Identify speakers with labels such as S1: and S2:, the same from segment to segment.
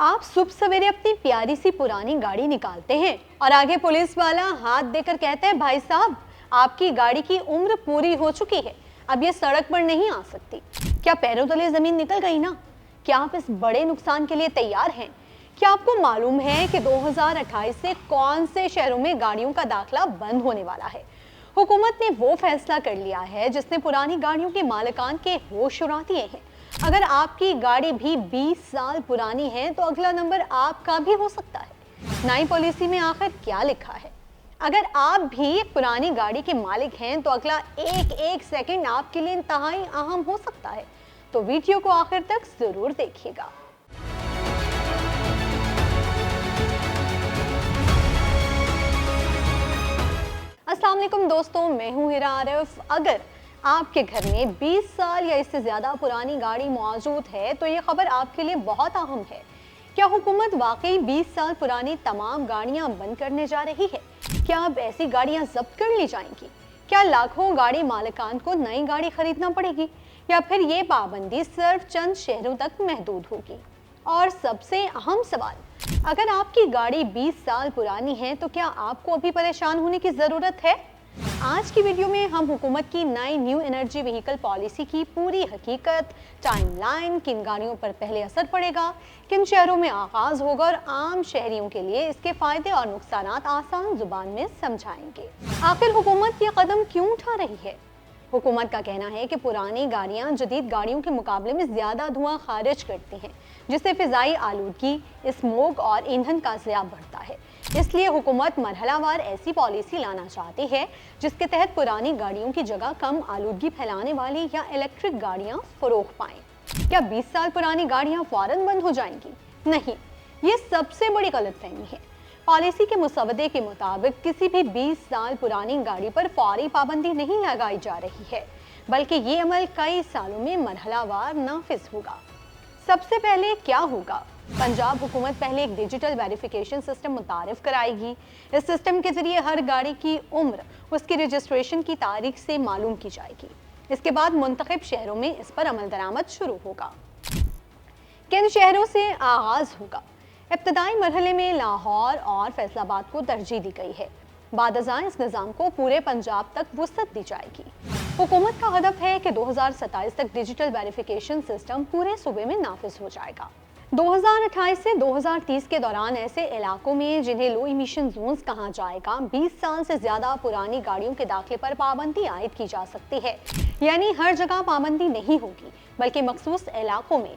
S1: आप सुबह सवेरे अपनी प्यारी सी पुरानी गाड़ी निकालते हैं और आगे पुलिस वाला हाथ देकर कहता है, भाई साहब आपकी गाड़ी की उम्र पूरी हो चुकी है, अब ये सड़क पर नहीं आ सकती। क्या पैरों तले जमीन निकल गई ना? क्या आप इस बड़े नुकसान के लिए तैयार हैं? क्या आपको मालूम है कि 2028 से कौन से शहरों में गाड़ियों का दाखिला बंद होने वाला है? हुकूमत ने वो फैसला कर लिया है जिसने पुरानी गाड़ियों के मालिकान के होश उड़ा दिए हैं। अगर आपकी गाड़ी भी 20 साल पुरानी है तो अगला नंबर आपका भी हो सकता है। नई पॉलिसी में आखिर क्या लिखा है? अगर आप भी एक पुरानी गाड़ी के मालिक हैं तो अगला एक एक सेकंड आपके लिए इंतहाई अहम हो सकता है। तो वीडियो को आखिर तक जरूर देखिएगा। अस्सलाम वालेकुम दोस्तों, मैं हूं हिरा आरिफ। अगर आपके घर में 20 साल या इससे ज़्यादा पुरानी गाड़ी मौजूद है तो ये खबर आपके लिए बहुत अहम है। क्या हुकूमत वाकई 20 साल पुरानी तमाम गाड़ियां बंद करने जा रही है? क्या अब ऐसी गाड़ियां जब्त कर ली जाएंगी? क्या लाखों गाड़ी मालिकान को नई गाड़ी खरीदना पड़ेगी या फिर ये पाबंदी सिर्फ चंद शहरों तक महदूद होगी? और सबसे अहम सवाल, अगर आपकी गाड़ी 20 साल पुरानी है तो क्या आपको अभी परेशान होने की ज़रूरत है? आज की वीडियो में हम हुकूमत की नई न्यू एनर्जी व्हीकल पॉलिसी की पूरी हकीकत, टाइमलाइन, किन गाड़ियों पर पहले असर पड़ेगा, किन शहरों में आगाज होगा और आम शहरियों के लिए इसके फायदे और नुकसानात आसान जुबान में समझाएंगे। आखिर हुकूमत ये कदम क्यों उठा रही है? हुकूमत का कहना है कि पुरानी गाड़ियां जदीद गाड़ियों के मुकाबले में ज़्यादा धुआं खारिज करती हैं, जिससे फिजाई आलूदगी, स्मोक और ईंधन का ज़िया बढ़ता है। इसलिए हुकूमत मरहलावार ऐसी पॉलिसी लाना चाहती है जिसके तहत पुरानी गाड़ियों की जगह कम आलूदगी फैलाने वाली या इलेक्ट्रिक गाड़ियां फरोख पाएं। क्या 20 साल पुरानी गाड़ियां फौरन बंद हो जाएंगी? नहीं, ये सबसे बड़ी गलतफहमी है। पॉलिसी के मुसवदे के मुताबिक किसी भी 20 साल पुरानी गाड़ी पर फौरी पाबंदी नहीं लगाई जा रही है, बल्कि ये अमल कई सालों में मरहलावार नाफिज होगा। सबसे पहले क्या होगा? पंजाब हुकूमत पहले एक डिजिटल वेरिफिकेशन सिस्टम मुतारिफ कराएगी। इस सिस्टम के जरिए हर गाड़ी की उम्र उसकी रजिस्ट्रेशन की तारीख से मालूम की जाएगी। इसके बाद मुंतखब शहरों में इस पर अमल दरामद शुरू होगा। किन शहरों से आगाज होगा? इब्तदाई मरहले में लाहौर और फैसलाबाद को तरजीह दी गई है। बादशाह इस निज़ाम को पूरे पंजाब तक वुसअत दी जाएगी। हुकूमत का हदफ है कि 2027 तक डिजिटल वेरिफिकेशन सिस्टम पूरे सूबे में नाफिज हो जाएगा। 2028 से 2030 के दौरान ऐसे इलाकों में जिन्हें लो इमिशन जोन्स कहा जाएगा, 20 साल से ज्यादा पुरानी गाड़ियों के दाखिले पर पाबंदी आयद की जा सकती है। यानी हर जगह पाबंदी नहीं होगी, बल्कि मखसूस इलाकों में।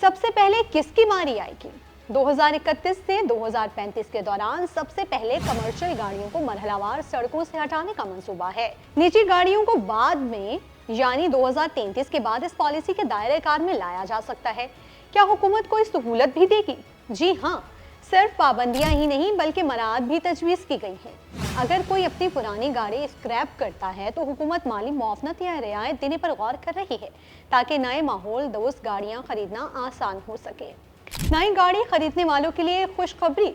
S1: सबसे पहले किसकी बारी आएगी? 2031 से 2035 के दौरान सबसे पहले कमर्शियल गाड़ियों को मरहलावार सड़कों से हटाने का मंसूबा है। निजी गाड़ियों को बाद में यानी 2033 के बाद इस पॉलिसी के दायरे कार में लाया जा सकता है। क्या हुकूमत कोई सहूलत भी देगी? जी हाँ, सिर्फ पाबंदियां ही नहीं बल्कि मराहत भी तजवीज़ की गई हैं। अगर कोई अपनी पुरानी गाड़ी स्क्रैप करता है तो हुकूमत माली मुआवनत या रियायत देने पर गौर कर रही है, ताकि नए माहौल दोस्त गाड़ियाँ खरीदना आसान हो सके। नई गाड़ी खरीदने वालों के लिए खुशखबरी,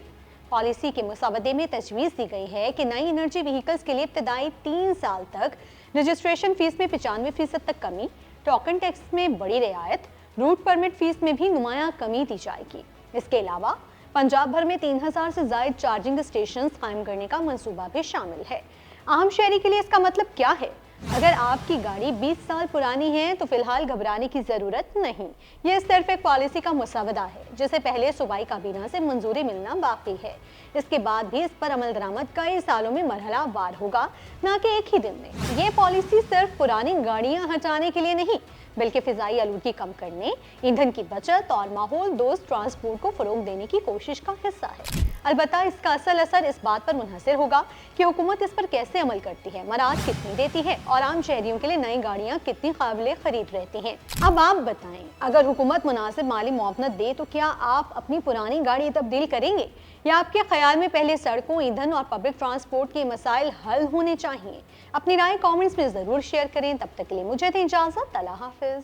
S1: पॉलिसी के मुसवदे में तजवीज़ दी गई है कि नई एनर्जी व्हीकल्स के लिए इब्तदाई 3 साल तक रजिस्ट्रेशन फीस में 95% तक कमी, टोकन टैक्स में बड़ी रियायत, रूट परमिट फीस में भी नुमाया कमी दी जाएगी। इसके अलावा पंजाब भर में 3000 से ज़ायद चार्जिंग स्टेशन कायम करने का मंसूबा भी शामिल है। आम शहरी के लिए इसका मतलब क्या है? अगर आपकी गाड़ी 20 साल पुरानी है तो फिलहाल घबराने की ज़रूरत नहीं। यह सिर्फ एक पॉलिसी का मुसवदा है जिसे पहले सूबाई काबीना से मंजूरी मिलना बाकी है। इसके बाद भी इस पर अमल दरामद कई सालों में मरहला वार होगा, ना कि एक ही दिन में। ये पॉलिसी सिर्फ पुरानी गाड़ियां हटाने के लिए नहीं, बल्कि फिजाई आलूदगी कम करने, ईंधन की बचत और माहौल दोस्त ट्रांसपोर्ट को फरोग देने की कोशिश का हिस्सा है। अलबत्ता इसका असल असर इस बात पर मुनहसर होगा कि हुकूमत इस पर कैसे अमल करती है, मराहत कितनी देती है और आम शहरियों के लिए नई गाड़ियाँ कितनी काबिल खरीद रहती हैं। अब आप बताएं, अगर हुकूमत मुनासिब माली मुआवनत दे तो क्या आप अपनी पुरानी गाड़ी तब्दील करेंगे या आपके ख्याल में पहले सड़कों, ईंधन और पब्लिक ट्रांसपोर्ट के मसाइल हल होने चाहिए? अपनी राय कमेंट्स में ज़रूर शेयर करें। तब तक के लिए मुझे दें इजाज़त। अल्लाह हाफिज़।